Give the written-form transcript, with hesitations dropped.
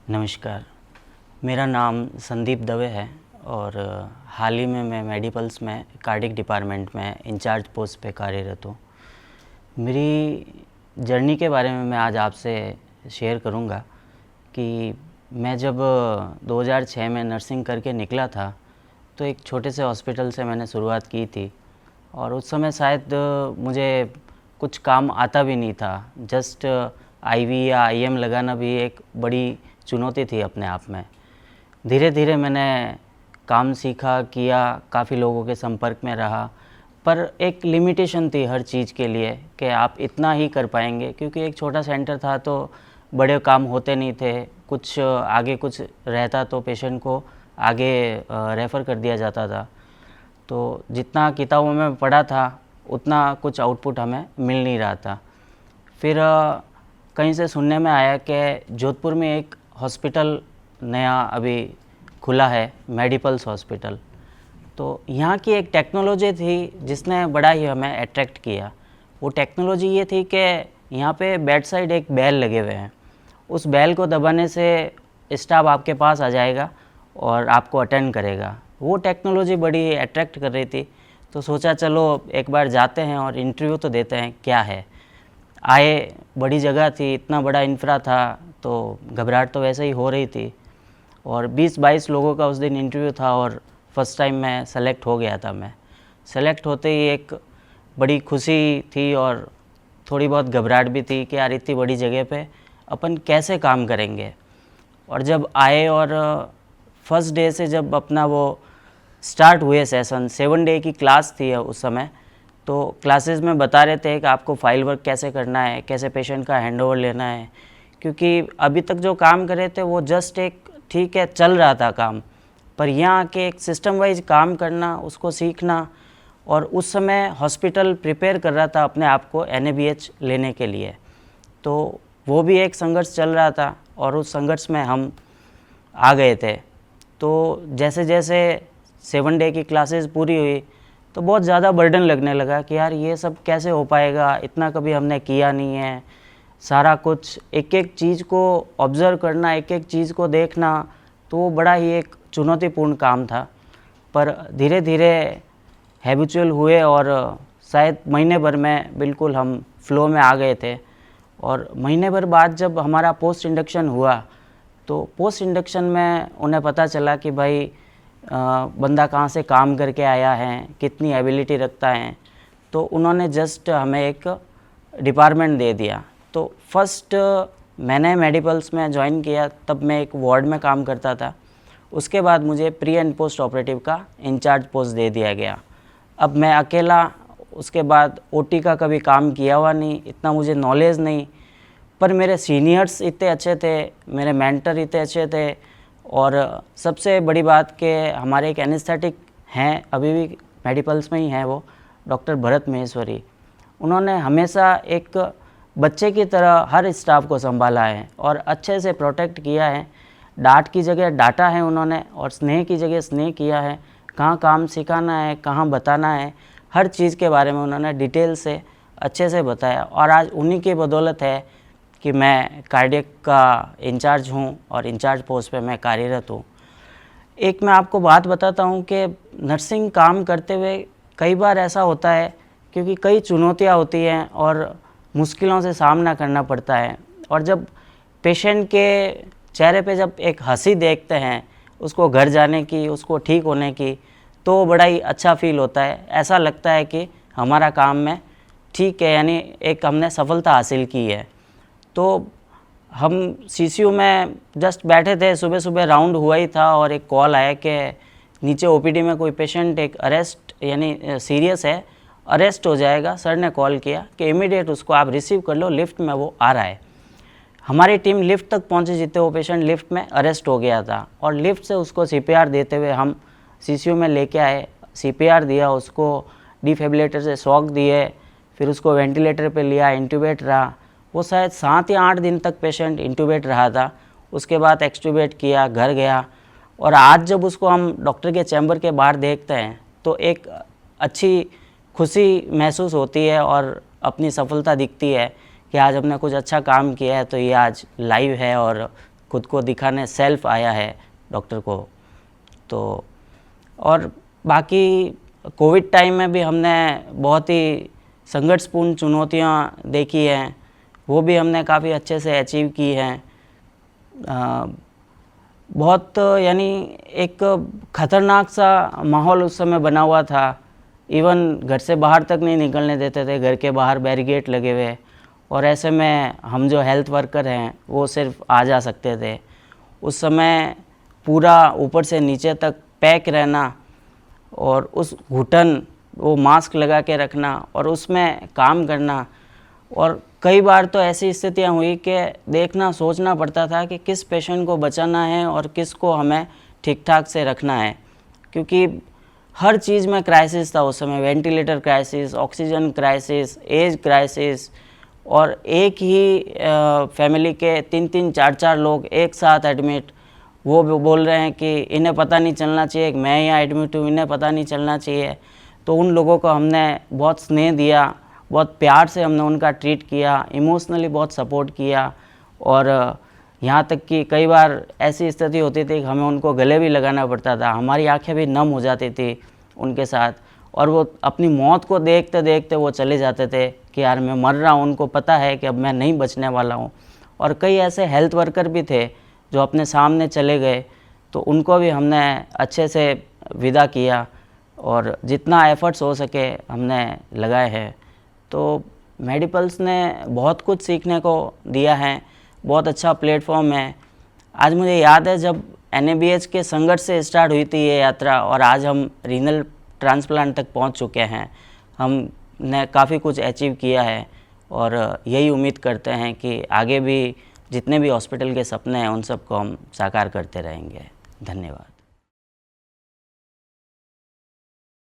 नमस्कार, मेरा नाम संदीप दवे है और हाल ही में मैं मेडिपल्स में कार्डिक डिपार्टमेंट में इंचार्ज पोस्ट पे कार्यरत हूँ। मेरी जर्नी के बारे में मैं आज आपसे शेयर करूँगा कि मैं जब 2006 में नर्सिंग करके निकला था तो एक छोटे से हॉस्पिटल से मैंने शुरुआत की थी और उस समय शायद मुझे कुछ काम आता भी नहीं था। जस्ट आईवी या आईएम लगाना भी एक बड़ी चुनौती थी अपने आप में। धीरे धीरे मैंने काम सीखा, किया, काफ़ी लोगों के संपर्क में रहा, पर एक लिमिटेशन थी हर चीज़ के लिए कि आप इतना ही कर पाएंगे, क्योंकि एक छोटा सेंटर था तो बड़े काम होते नहीं थे। कुछ आगे कुछ रहता तो पेशेंट को आगे रेफ़र कर दिया जाता था। तो जितना किताबों में पढ़ा था उतना कुछ आउटपुट हमें मिल नहीं रहा था। फिर कहीं से सुनने में आया कि जोधपुर में एक हॉस्पिटल नया अभी खुला है, मेडिपल्स हॉस्पिटल। तो यहाँ की एक टेक्नोलॉजी थी जिसने बड़ा ही हमें अट्रैक्ट किया। वो टेक्नोलॉजी ये थी कि यहाँ पे बेड साइड एक बेल लगे हुए हैं। उस बेल को दबाने से स्टाफ आपके पास आ जाएगा और आपको अटेंड करेगा। वो टेक्नोलॉजी बड़ी अट्रैक्ट कर रही थी, तो सोचा चलो एक बार जाते हैं और इंटरव्यू तो देते हैं क्या है। आए, बड़ी जगह थी, इतना बड़ा इंफ्रा था, तो घबराहट तो वैसे ही हो रही थी। और 20-22 लोगों का उस दिन इंटरव्यू था और फर्स्ट टाइम मैं सेलेक्ट हो गया था। मैं सेलेक्ट होते ही एक बड़ी खुशी थी और थोड़ी बहुत घबराहट भी थी कि यार इतनी बड़ी जगह पे अपन कैसे काम करेंगे। और जब आए और फर्स्ट डे से जब अपना वो स्टार्ट हुए सेशन, 7 डे की क्लास थी उस समय, तो क्लासेस में बता रहे थे कि आपको फाइल वर्क कैसे करना है, कैसे पेशेंट का हैंडओवर लेना है। क्योंकि अभी तक जो काम कर रहे थे वो जस्ट एक ठीक है चल रहा था काम, पर यहाँ आके एक सिस्टम वाइज काम करना, उसको सीखना। और उस समय हॉस्पिटल प्रिपेयर कर रहा था अपने आप को NABH लेने के लिए, तो वो भी एक संघर्ष चल रहा था और उस संघर्ष में हम आ गए थे। तो जैसे जैसे 7 डे की क्लासेस पूरी हुई तो बहुत ज़्यादा बर्डन लगने लगा कि यार ये सब कैसे हो पाएगा, इतना कभी हमने किया नहीं है। सारा कुछ एक एक चीज़ को ऑब्ज़र्व करना, एक एक चीज़ को देखना, तो वो बड़ा ही एक चुनौतीपूर्ण काम था। पर धीरे धीरे हैबिचुअल हुए और शायद महीने भर में बिल्कुल हम फ्लो में आ गए थे। और महीने भर बाद जब हमारा पोस्ट इंडक्शन हुआ तो पोस्ट इंडक्शन में उन्हें पता चला कि भाई बंदा कहाँ से काम करके आया है, कितनी एबिलिटी रखता है। तो उन्होंने जस्ट हमें एक डिपार्टमेंट दे दिया। तो फर्स्ट मैंने मेडिपल्स में ज्वाइन किया, तब मैं एक वार्ड में काम करता था। उसके बाद मुझे प्री एंड पोस्ट ऑपरेटिव का इंचार्ज पोस्ट दे दिया गया। अब मैं अकेला, उसके बाद ओटी का कभी काम किया हुआ नहीं, इतना मुझे नॉलेज नहीं, पर मेरे सीनियर्स इतने अच्छे थे, मेरे मेंटर इतने अच्छे थे। और सबसे बड़ी बात कि हमारे एक एनेस्थेटिक हैं, अभी भी मेडिपल्स में ही हैं, वो डॉक्टर भरत महेश्वरी। उन्होंने हमेशा एक बच्चे की तरह हर स्टाफ को संभाला है और अच्छे से प्रोटेक्ट किया है। डांट की जगह डांटा है उन्होंने और स्नेह की जगह स्नेह किया है। कहाँ काम सिखाना है, कहाँ बताना है, हर चीज़ के बारे में उन्होंने डिटेल से अच्छे से बताया। और आज उन्हीं की बदौलत है कि मैं कार्डियक का इंचार्ज हूँ और इंचार्ज पोस्ट पे मैं कार्यरत हूँ। एक मैं आपको बात बताता हूँ कि नर्सिंग काम करते हुए कई बार ऐसा होता है, क्योंकि कई चुनौतियाँ होती हैं और मुश्किलों से सामना करना पड़ता है। और जब पेशेंट के चेहरे पे जब एक हंसी देखते हैं, उसको घर जाने की, उसको ठीक होने की, तो बड़ा ही अच्छा फील होता है। ऐसा लगता है कि हमारा काम में ठीक है, यानी एक हमने सफलता हासिल की है। तो हम CCU में जस्ट बैठे थे, सुबह सुबह राउंड हुआ ही था और एक कॉल आया कि नीचे OPD में कोई पेशेंट एक अरेस्ट यानी सीरियस है, अरेस्ट हो जाएगा। सर ने कॉल किया कि इमीडिएट उसको आप रिसीव कर लो, लिफ्ट में वो आ रहा है। हमारी टीम लिफ्ट तक पहुंची जितने वो पेशेंट लिफ्ट में अरेस्ट हो गया था, और लिफ्ट से उसको CPR देते हुए हम CCU में लेके आए। CPR दिया उसको, डिफिब्रिलेटर से शॉक दिए, फिर उसको वेंटिलेटर पे लिया, इंट्यूबेट रहा। वो शायद 7 या 8 दिन तक पेशेंट इंट्यूबेट रहा था। उसके बाद एक्सट्यूबेट किया, घर गया। और आज जब उसको हम डॉक्टर के चैम्बर के बाहर देखते हैं तो एक अच्छी खुशी महसूस होती है और अपनी सफलता दिखती है कि आज हमने कुछ अच्छा काम किया है, तो ये आज लाइव है और खुद को दिखाने सेल्फ आया है डॉक्टर को। तो और बाकी कोविड टाइम में भी हमने बहुत ही संघर्षपूर्ण चुनौतियाँ देखी हैं, वो भी हमने काफ़ी अच्छे से अचीव की हैं। बहुत यानी एक ख़तरनाक सा माहौल उस समय बना हुआ था। इवन घर से बाहर तक नहीं निकलने देते थे, घर के बाहर बैरिकेड लगे हुए, और ऐसे में हम जो हेल्थ वर्कर हैं वो सिर्फ आ जा सकते थे। उस समय पूरा ऊपर से नीचे तक पैक रहना और उस घुटन वो मास्क लगा के रखना और उसमें काम करना, और कई बार तो ऐसी स्थितियां हुई कि देखना सोचना पड़ता था कि किस पेशेंट को बचाना है और किस को हमें ठीक ठाक से रखना है, क्योंकि हर चीज़ में क्राइसिस था उस समय। Ventilator crisis, oxygen crisis, age crisis, और एक ही फैमिली के 3-3, 4-4 लोग एक साथ एडमिट। वो बोल रहे हैं कि इन्हें पता नहीं चलना चाहिए कि मैं यहाँ एडमिट हूँ, इन्हें पता नहीं चलना चाहिए। तो उन लोगों को हमने बहुत स्नेह दिया, बहुत प्यार से हमने उनका ट्रीट किया, इमोशनली बहुत सपोर्ट किया, और यहाँ तक कि कई बार ऐसी स्थिति होती थी कि हमें उनको गले भी लगाना पड़ता था। हमारी आंखें भी नम हो जाती थी उनके साथ, और वो अपनी मौत को देखते देखते वो चले जाते थे कि यार मैं मर रहा हूँ, उनको पता है कि अब मैं नहीं बचने वाला हूँ। और कई ऐसे हेल्थ वर्कर भी थे जो अपने सामने चले गए, तो उनको भी हमने अच्छे से विदा किया और जितना एफर्ट्स हो सके हमने लगाए हैं। तो मेडिपल्स ने बहुत कुछ सीखने को दिया है, बहुत अच्छा प्लेटफॉर्म है। आज मुझे याद है जब NABH के संघर्ष से स्टार्ट हुई थी ये यात्रा, और आज हम रीनल ट्रांसप्लांट तक पहुंच चुके हैं। हमने काफ़ी कुछ अचीव किया है, और यही उम्मीद करते हैं कि आगे भी जितने भी हॉस्पिटल के सपने हैं उन सबको हम साकार करते रहेंगे। धन्यवाद।